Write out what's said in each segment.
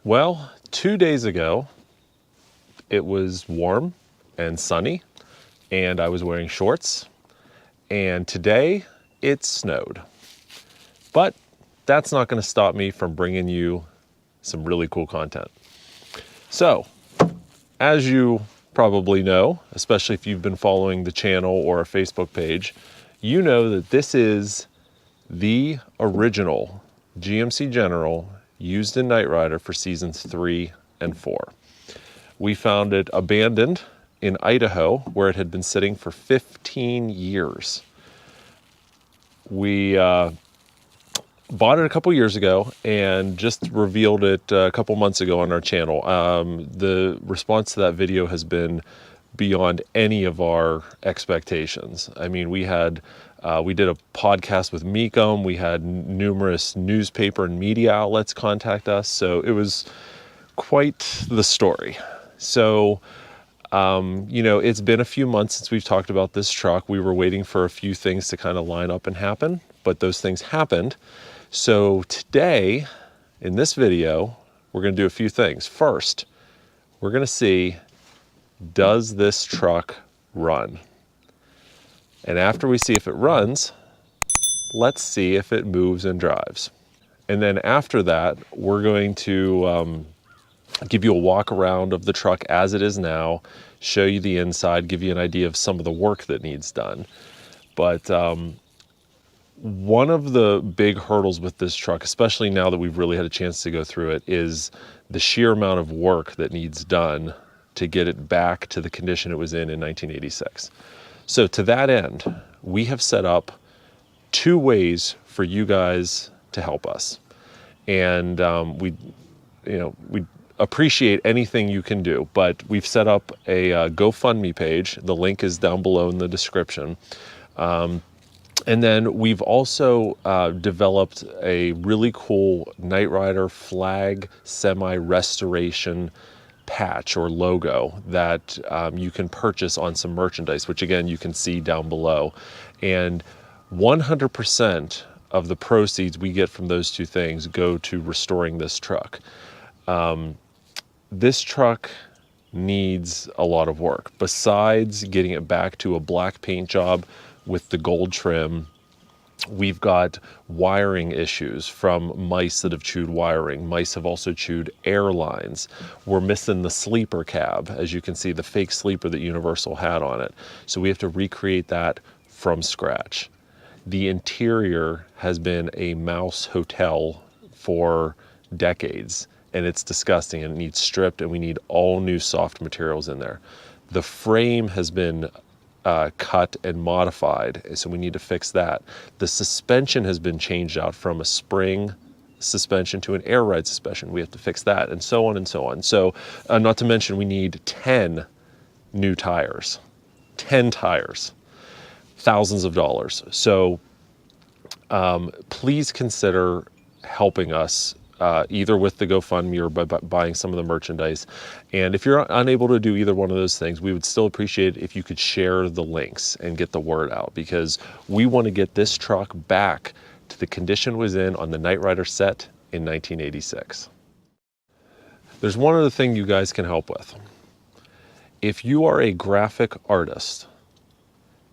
Well, 2 days ago, it was warm and sunny, and I was wearing shorts, and today it snowed. But that's not going to stop me from bringing you some really cool content. So, as you probably know, especially if you've been following the channel or our Facebook page, you know that this is the original GMC General used in Knight Rider for seasons 3 and 4. We found it abandoned in Idaho, where it had been sitting for 15 years. We bought it a couple years ago and just revealed it a couple months ago on our channel. The response to that video has been beyond any of our expectations. I mean, we did a podcast with Mikko. We had numerous newspaper and media outlets contact us. So it was quite the story. So, it's been a few months since we've talked about this truck. We were waiting for a few things to kind of line up and happen, but those things happened. So today, in this video, we're going to do a few things. First, we're going to see, does this truck run? And after we see if it runs, let's see if it moves and drives. And then after that, we're going to give you a walk around of the truck as it is now, show you the inside, give you an idea of some of the work that needs done. But one of the big hurdles with this truck, especially now that we've really had a chance to go through it, is the sheer amount of work that needs done to get it back to the condition it was in 1986. So to that end, we have set up 2 ways for you guys to help us. And we appreciate anything you can do, but we've set up a GoFundMe page. The link is down below in the description. And then we've also developed a really cool Knight Rider flag semi-restoration patch or logo that you can purchase on some merchandise, which again, you can see down below. And 100% of the proceeds we get from those 2 things go to restoring this truck. This truck needs a lot of work. Besides getting it back to a black paint job with the gold trim, we've got wiring issues from mice that have chewed wiring. Mice have also chewed air lines. We're missing the sleeper cab, as you can see, the fake sleeper that Universal had on it. So we have to recreate that from scratch. The interior has been a mouse hotel for decades, and it's disgusting and it needs stripped, and we need all new soft materials in there. The frame has been cut and modified, so we need to fix that. The suspension has been changed out from a spring suspension to an air ride suspension. We have to fix that, and so on and so on. So not to mention, we need 10 new tires. 10 tires. Thousands of dollars. So please consider helping us either with the GoFundMe or by buying some of the merchandise. And if you're unable to do either one of those things, we would still appreciate it if you could share the links and get the word out, because we want to get this truck back to the condition it was in on the Knight Rider set in 1986. There's one other thing you guys can help with. If you are a graphic artist,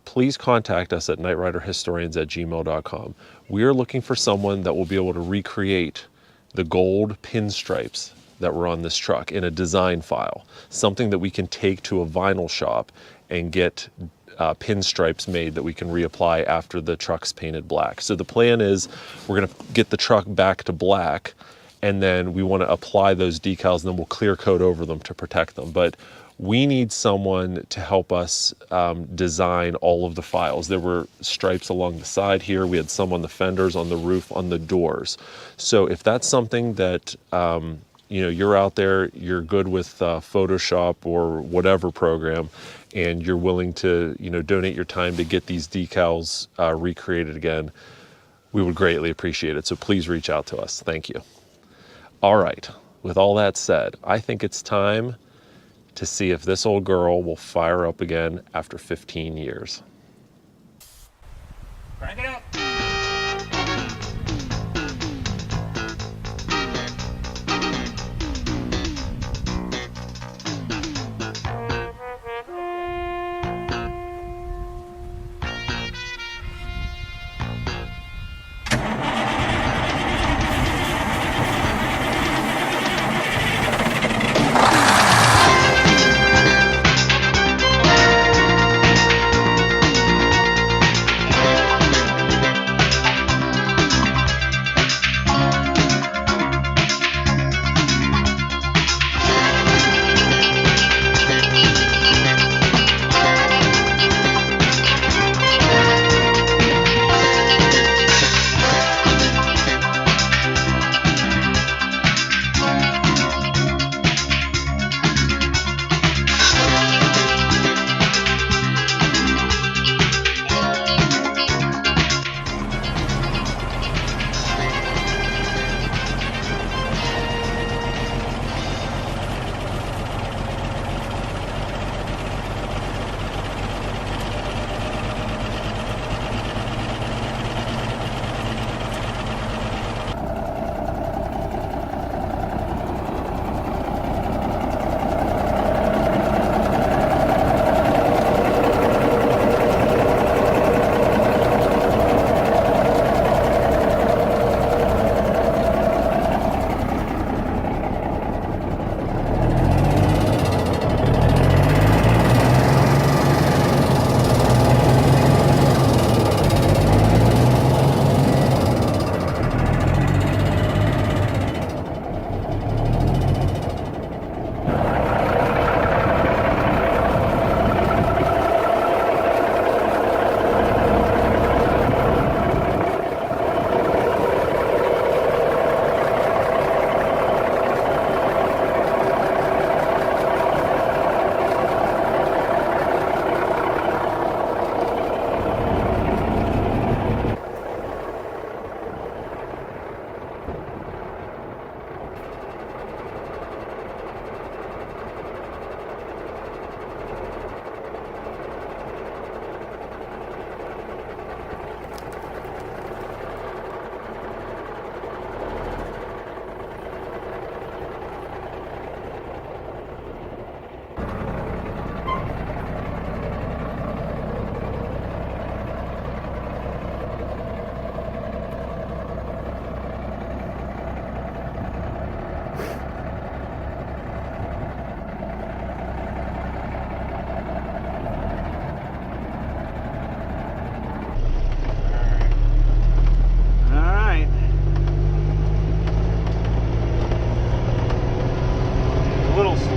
please contact us at knightriderhistorians@gmail.com. We are looking for someone that will be able to recreate the gold pinstripes that were on this truck in a design file, something that we can take to a vinyl shop and get pinstripes made that we can reapply after the truck's painted black. So the plan is we're gonna get the truck back to black, and then we wanna apply those decals, and then we'll clear coat over them to protect them. But we need someone to help us design all of the files. There were stripes along the side here. We had some on the fenders, on the roof, on the doors. So if that's something that you're out there, you're good with Photoshop or whatever program, and you're willing to donate your time to get these decals recreated again, we would greatly appreciate it. So please reach out to us. Thank you. All right. With all that said, I think it's time to see if this old girl will fire up again after 15 years. Crank it up.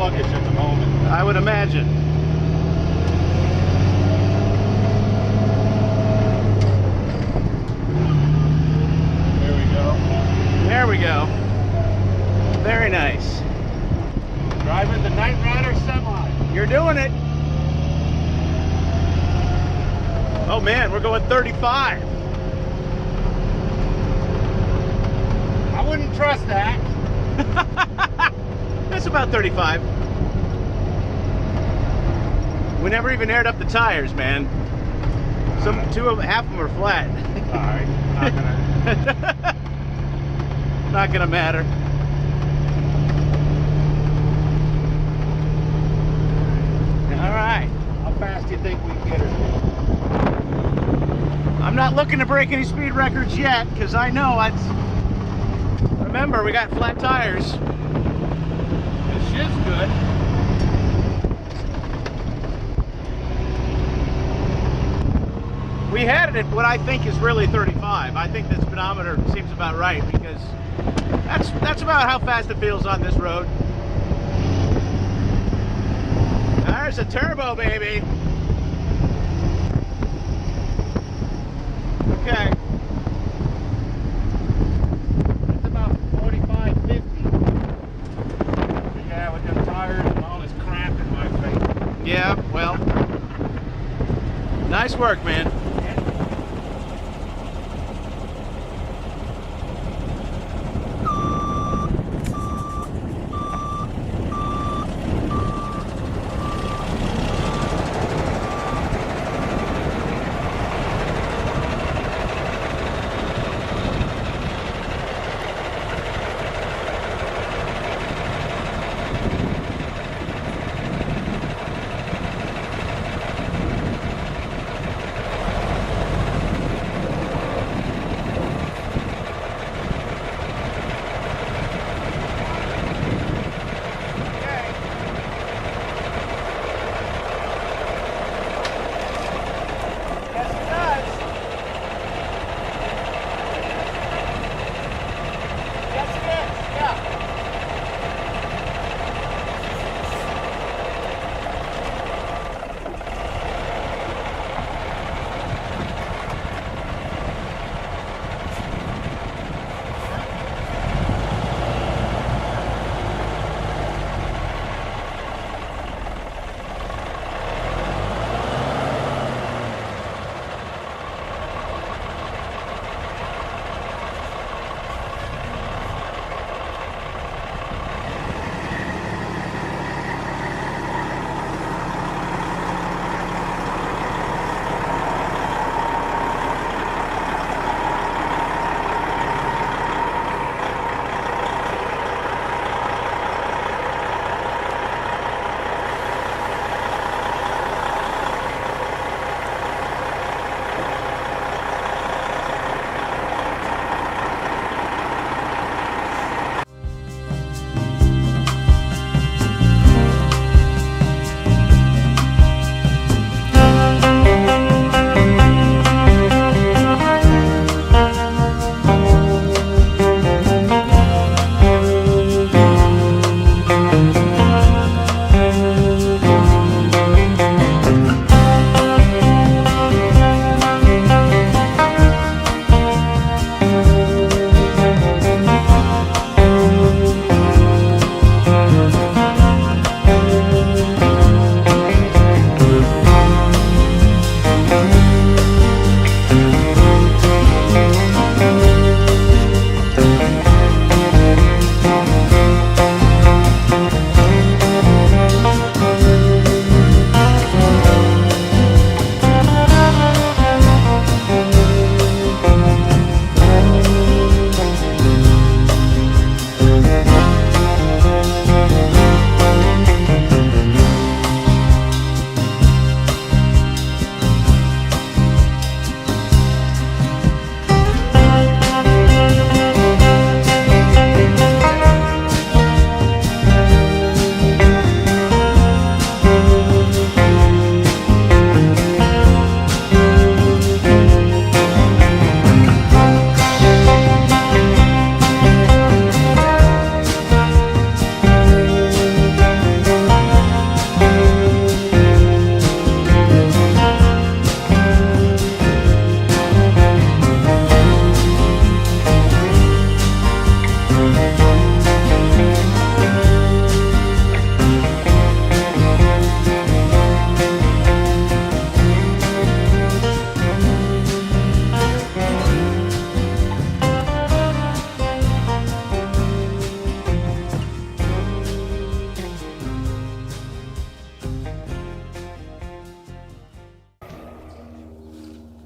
sluggish at the moment. I would imagine. There we go. There we go. Very nice. Driving the Night Rider semi. You're doing it. Oh man, we're going 35. I wouldn't trust that. That's about 35. We never even aired up the tires, man. Half of them are flat. Alright, not gonna. Not gonna matter. All right. How fast do you think we can get her? I'm not looking to break any speed records yet, because I know remember, we got flat tires. This shit's good. We had it at what I think is really 35. I think the speedometer seems about right, because that's about how fast it feels on this road. There's a turbo, baby. Okay. It's about 45, 50. Yeah, with them tires and all this crap in my face. Yeah, well, nice work, man.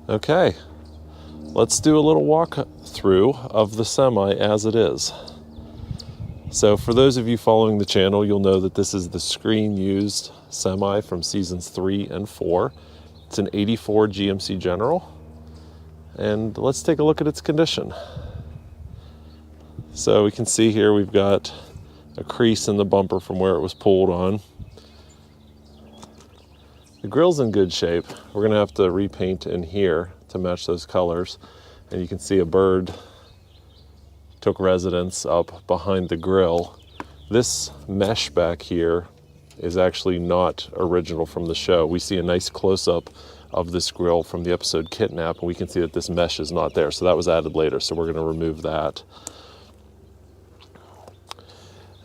Okay, let's do a little walk through of the semi as it is. So for those of you following the channel, you'll know that this is the screen used semi from seasons 3 and 4. It's an 84 GMC General. And let's take a look at its condition. So we can see here we've got a crease in the bumper from where it was pulled on. The grill's in good shape. We're gonna have to repaint in here to match those colors. And you can see a bird took residence up behind the grill. This mesh back here is actually not original from the show. We see a nice close-up of this grill from the episode Kidnap, and we can see that this mesh is not there. So that was added later, so we're gonna remove that.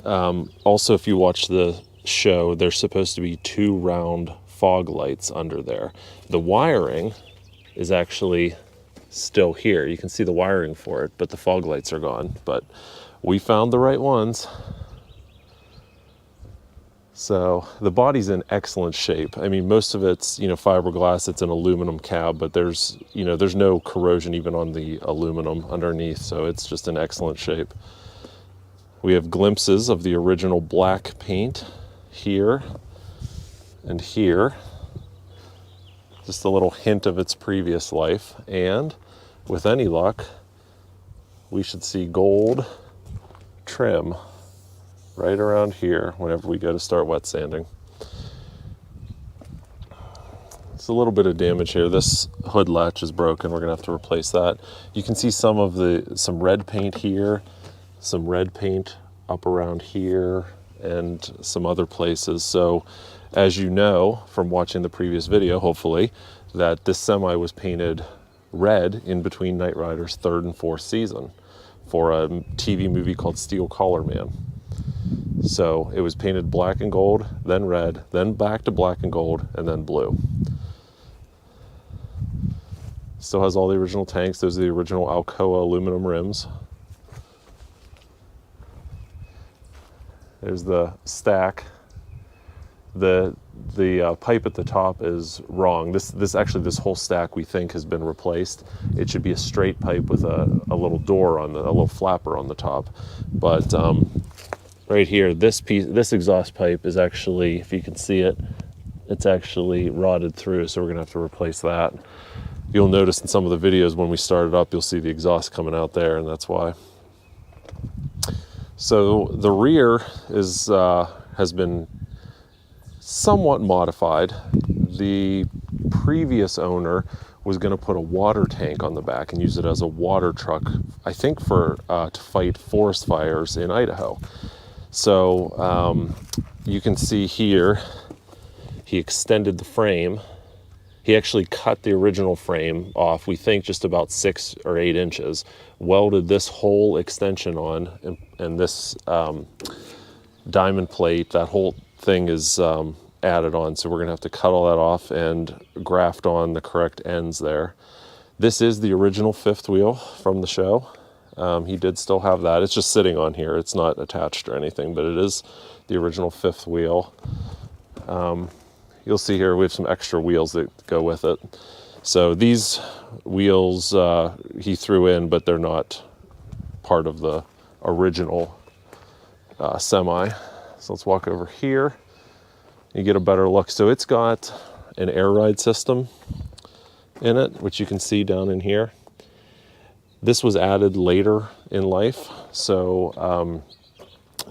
Also, if you watch the show, there's supposed to be 2 round fog lights under there. The wiring is actually still here. You can see the wiring for it, but the fog lights are gone. But we found the right ones. So the body's in excellent shape. I mean, most of it's, fiberglass, it's an aluminum cab, but there's no corrosion even on the aluminum underneath. So it's just in excellent shape. We have glimpses of the original black paint here and here. Just a little hint of its previous life. And with any luck, we should see gold trim right around here whenever we go to start wet sanding. It's a little bit of damage here. This hood latch is broken. We're gonna have to replace that. You can see some red paint here, some red paint up around here, and some other places. So as you know from watching the previous video, hopefully, that this semi was painted red in between Knight Rider's 3rd and 4th season for a TV movie called Steel Collar Man. So it was painted black and gold, then red, then back to black and gold, and then blue. Still has all the original tanks. Those are the original Alcoa aluminum rims. There's the stack. The pipe at the top is wrong. This whole stack we think has been replaced. It should be a straight pipe with a little door a little flapper on the top. But right here, this exhaust pipe is actually, if you can see it, it's actually rotted through. So we're gonna have to replace that. You'll notice in some of the videos when we start it up, you'll see the exhaust coming out there, and that's why. So the rear has been somewhat modified. The previous owner was going to put a water tank on the back and use it as a water truck, I think to fight forest fires in Idaho. So you can see here, he extended the frame. He actually cut the original frame off, we think just about 6 or 8 inches, welded this whole extension on, and this diamond plate, that whole thing is added on. So we're gonna have to cut all that off and graft on the correct ends there. This is the original 5th wheel from the show. He did still have that. It's just sitting on here. It's not attached or anything, but it is the original 5th wheel. You'll see here we have some extra wheels that go with it. So these wheels he threw in, but they're not part of the original semi. So let's walk over here. You get a better look. So it's got an air ride system in it, which you can see down in here. This was added later in life. So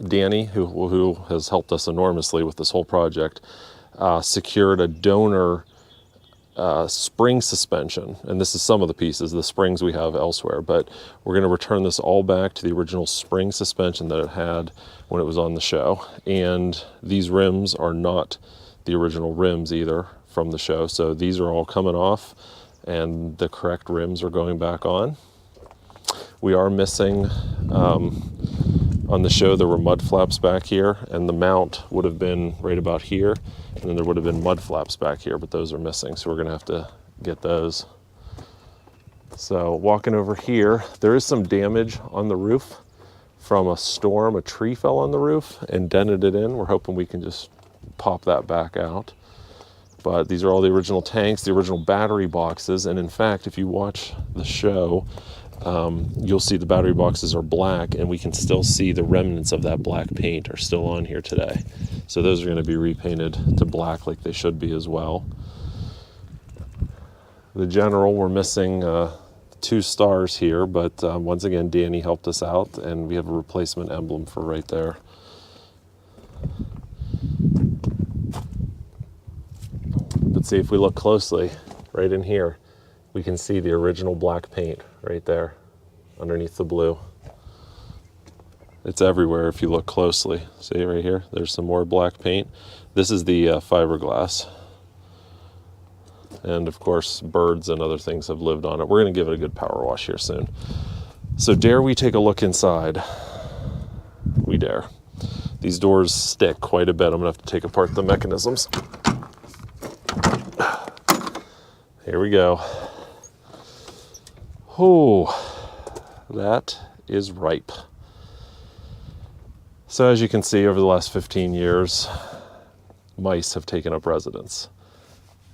Danny, who has helped us enormously with this whole project, secured a donor spring suspension, and this is some of the pieces. The springs we have elsewhere, but we're going to return this all back to the original spring suspension that it had when it was on the show. And these rims are not the original rims either from the show, so these are all coming off and the correct rims are going back on. We are missing, on the show there were mud flaps back here, and the mount would have been right about here, and then there would have been mud flaps back here, but those are missing, so we're gonna have to get those. So walking over here, there is some damage on the roof from a storm. A tree fell on the roof and dented it in. We're hoping we can just pop that back out. But these are all the original tanks, the original battery boxes. And in fact, if you watch the show, you'll see the battery boxes are black, and we can still see the remnants of that black paint are still on here today. So those are going to be repainted to black like they should be as well. The General, we're missing 2 stars here, but once again, Danny helped us out, and we have a replacement emblem for right there. But see, if we look closely, right in here, we can see the original black paint right there underneath the blue. It's everywhere if you look closely. See right here, there's some more black paint. This is the fiberglass. And of course, birds and other things have lived on it. We're gonna give it a good power wash here soon. So dare we take a look inside? We dare. These doors stick quite a bit. I'm gonna have to take apart the mechanisms. Here we go. Oh, that is ripe. So as you can see, over the last 15 years, mice have taken up residence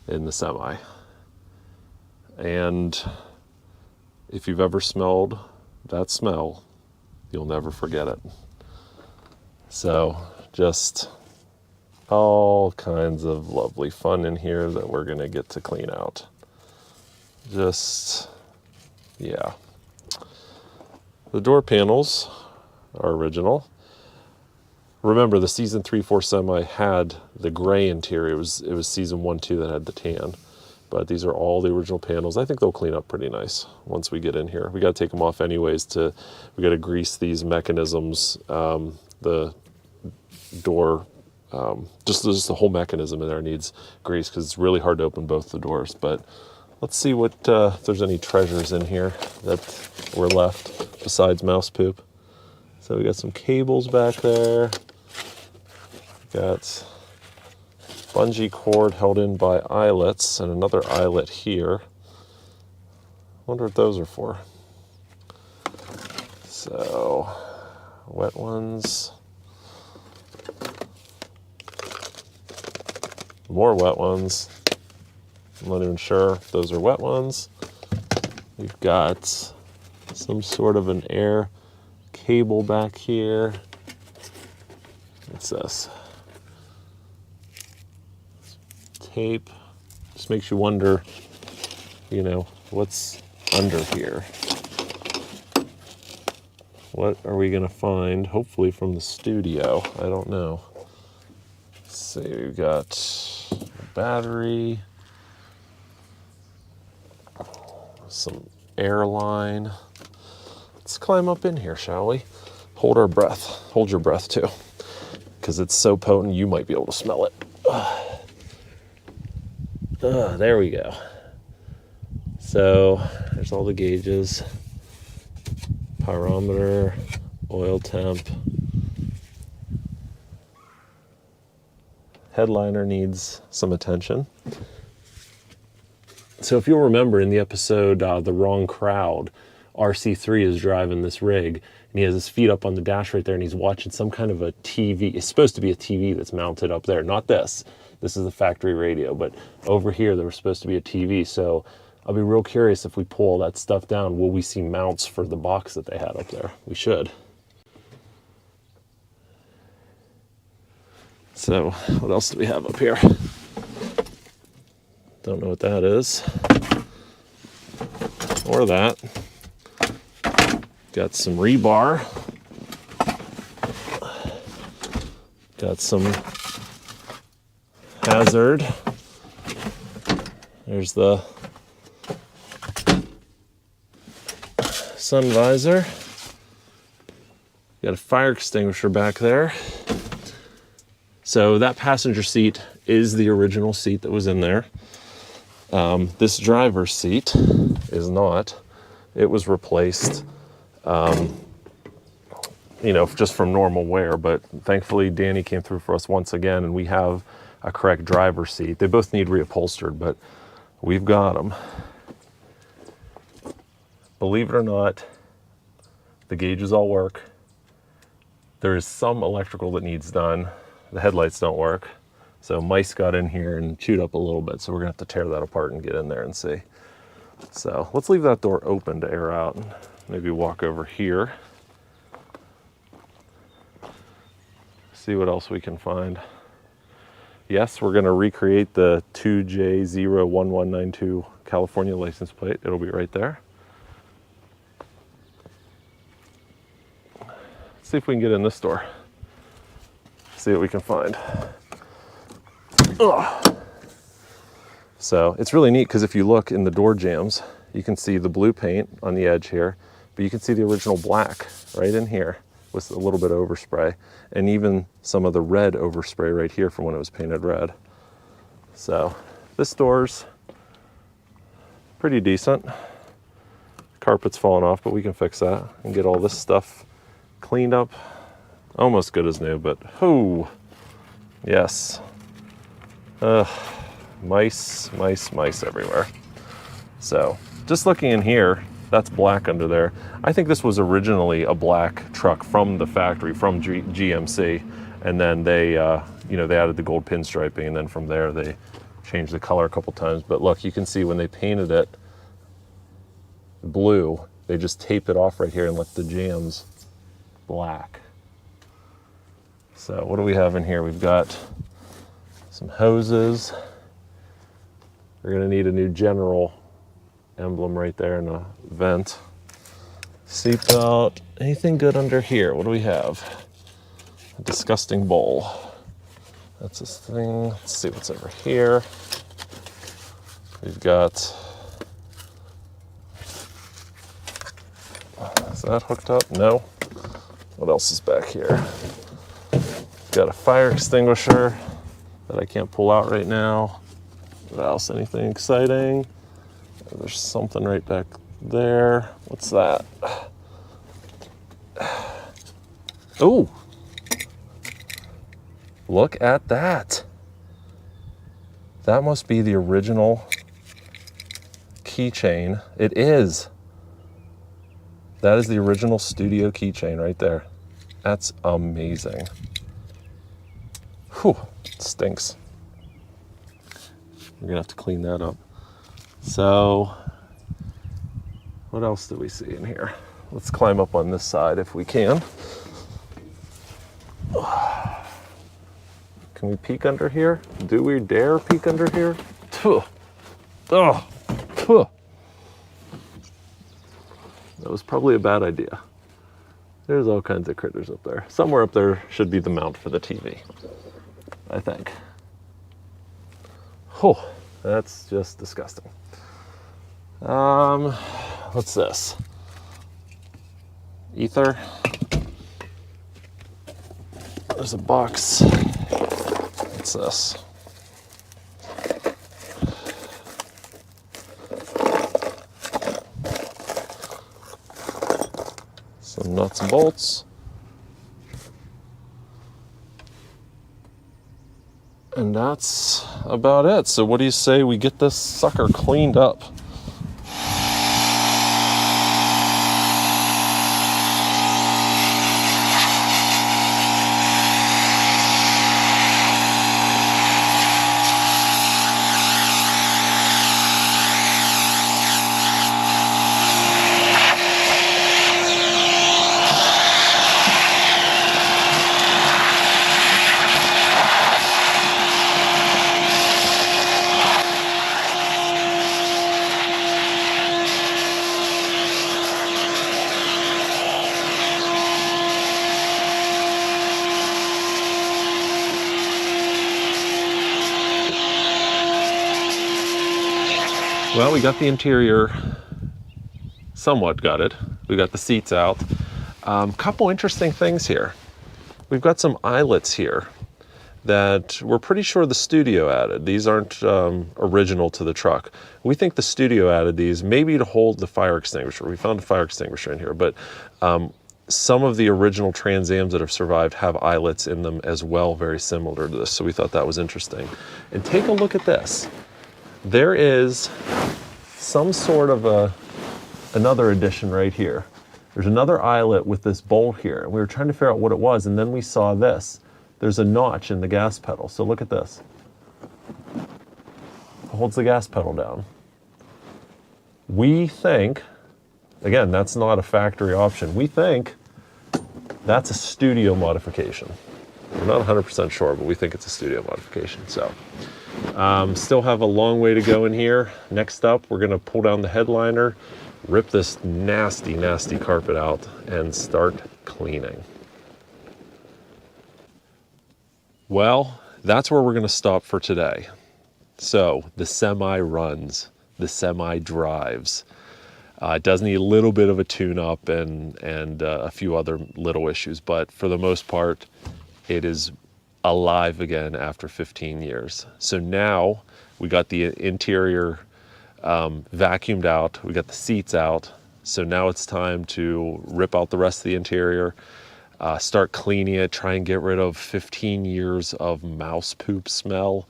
in the semi. And if you've ever smelled that smell, you'll never forget it. So just all kinds of lovely fun in here that we're gonna get to clean out. Just, yeah. The door panels are original. Remember, the season 3-4 semi had the gray interior. It was season 1-2 that had the tan. But these are all the original panels. I think they'll clean up pretty nice once we get in here. We got to take them off anyways. We got to grease these mechanisms, the door. Just the whole mechanism in there needs grease because it's really hard to open both the doors. But let's see what if there's any treasures in here that were left besides mouse poop. So we got some cables back there. Got bungee cord held in by eyelets and another eyelet here. Wonder what those are for. So wet ones. More wet ones. I'm not even sure if those are wet ones. We've got some sort of an air cable back here. What's this? Tape. Just makes you wonder, you know, what's under here. What are we gonna find? Hopefully from the studio. I don't know. Let's see, we've got a battery, some airline. Let's climb up in here, shall we? Hold our breath. Hold your breath too, because it's so potent you might be able to smell it. There we go. So there's all the gauges, pyrometer, oil temp. Headliner needs some attention. So if you'll remember in the episode, The Wrong Crowd, RC3 is driving this rig and he has his feet up on the dash right there and he's watching some kind of a TV. It's supposed to be a TV that's mounted up there. Not this. This is the factory radio, but over here there was supposed to be a TV. So I'll be real curious if we pull all that stuff down, will we see mounts for the box that they had up there? We should. So what else do we have up here? Don't know what that is. Or that. Got some rebar. Got some hazard. There's the sun visor. Got a fire extinguisher back there. So that passenger seat is the original seat that was in there. This driver's seat is not. It was replaced, you know, just from normal wear, but thankfully Danny came through for us once again and we have a correct driver's seat. They both need reupholstered, but we've got them. Believe it or not, the gauges all work. There is some electrical that needs done. The headlights don't work. So mice got in here and chewed up a little bit, so we're gonna have to tear that apart and get in there and see. So let's leave that door open to air out and maybe walk over here. See what else we can find. Yes, we're gonna recreate the 2J01192 California license plate. It'll be right there. Let's see if we can get in this door. See what we can find. Ugh. So it's really neat because if you look in the door jambs, you can see the blue paint on the edge here, but you can see the original black right in here with a little bit of overspray, and even some of the red overspray right here from when it was painted red. So this door's pretty decent. Carpet's falling off, but we can fix that and get all this stuff cleaned up. Almost good as new, but whoo, yes. Mice everywhere. So just looking in here, that's black under there. I think this was originally a black truck from the factory, from GMC, and then they, they added the gold pinstriping, and then from there they changed the color a couple times. But look, you can see when they painted it blue, they just taped it off right here and left the jambs black. So what do we have in here? We've got some hoses. We're gonna need a new general emblem right there and a vent. Seatbelt. Anything good under here? What do we have? A disgusting bowl. That's this thing. Let's see what's over here. We've got, is that hooked up? No. What else is back here? Got a fire extinguisher that I can't pull out right now. What else? Anything exciting? There's something right back there. What's that? Oh, look at that. That must be the original keychain. It is. That is the original studio keychain right there. That's amazing. Whew, it stinks. We're gonna have to clean that up. So, what else do we see in here? Let's climb up on this side if we can. Can we peek under here? Do we dare peek under here? Tuh. Oh. Tuh. That was probably a bad idea. There's all kinds of critters up there. Somewhere up there should be the mount for the TV, I think. Oh, that's just disgusting. What's this? Ether. There's a box. What's this? Some nuts and bolts. And that's about it. So what do you say we get this sucker cleaned up? Well, we got the interior somewhat gutted. We got the seats out. Couple interesting things here. We've got some eyelets here that we're pretty sure the studio added. These aren't original to the truck. We think the studio added these maybe to hold the fire extinguisher. We found a fire extinguisher in here, but some of the original Trans Ams that have survived have eyelets in them as well, very similar to this. So we thought that was interesting. And take a look at this. There is some sort of another addition right here. There's another eyelet with this bolt here. We were trying to figure out what it was, and then we saw this. there's a notch in the gas pedal. So look at this. It holds the gas pedal down. We think, again, that's not a factory option. We think that's a studio modification. We're not 100% sure, but we think it's a studio modification. So, still have a long way to go in here. Next up, we're gonna pull down the headliner, rip this nasty, nasty carpet out, and start cleaning. Well, that's where we're gonna stop for today. So, the semi runs, the semi drives. It does need a little bit of a tune-up and a few other little issues, but for the most part, it is alive again after 15 years. So now we got the interior vacuumed out, we got the seats out, so now it's time to rip out the rest of the interior, start cleaning it, try and get rid of 15 years of mouse poop smell,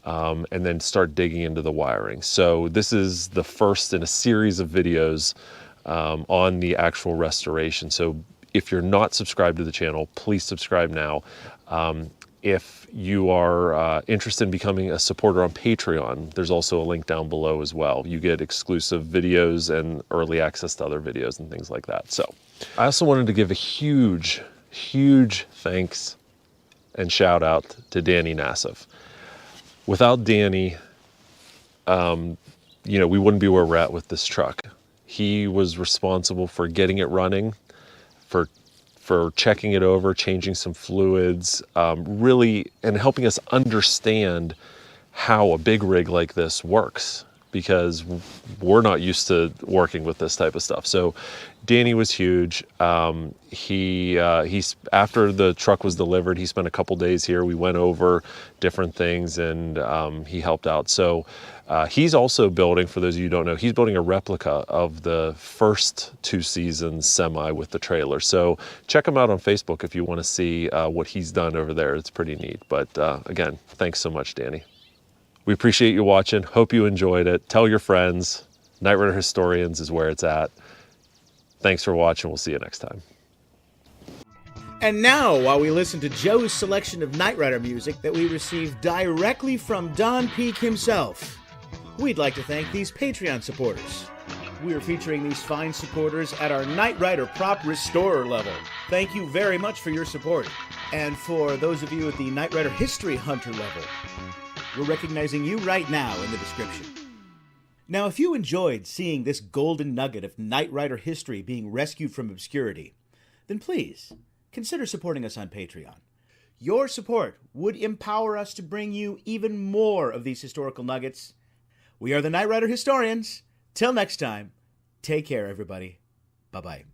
and then start digging into the wiring. So this is the first in a series of videos on the actual restoration. So if you're not subscribed to the channel, please subscribe now. If you are interested in becoming a supporter on Patreon, there's also a link down below as well. You get exclusive videos and early access to other videos and things like that. So I also wanted to give a huge, huge thanks and shout out to Danny Nassif. Without Danny, you know, we wouldn't be where we're at with this truck. He was responsible for getting it running, for checking it over, changing some fluids, really, and helping us understand how a big rig like this works, because we're not used to working with this type of stuff. So Danny was huge. He's after the truck was delivered, he spent a couple days here. We went over different things, and he helped out. So he's also building, for those of you who don't know, he's building a replica of the first 2 seasons semi with the trailer. So check him out on Facebook if you want to see what he's done over there. It's pretty neat. But again, thanks so much, Danny. We appreciate you watching. Hope you enjoyed it. Tell your friends. Night Rider Historians is where it's at. Thanks for watching. We'll see you next time. And now, while we listen to Joe's selection of Night Rider music that we received directly from Don Peak himself, we'd like to thank these Patreon supporters. We are featuring these fine supporters at our Night Rider Prop Restorer level. Thank you very much for your support. And for those of you at the Night Rider History Hunter level, we're recognizing you right now in the description. Now, if you enjoyed seeing this golden nugget of Night Rider history being rescued from obscurity, then please consider supporting us on Patreon. Your support would empower us to bring you even more of these historical nuggets. We are the Night Rider Historians. Till next time, take care, everybody. Bye-bye.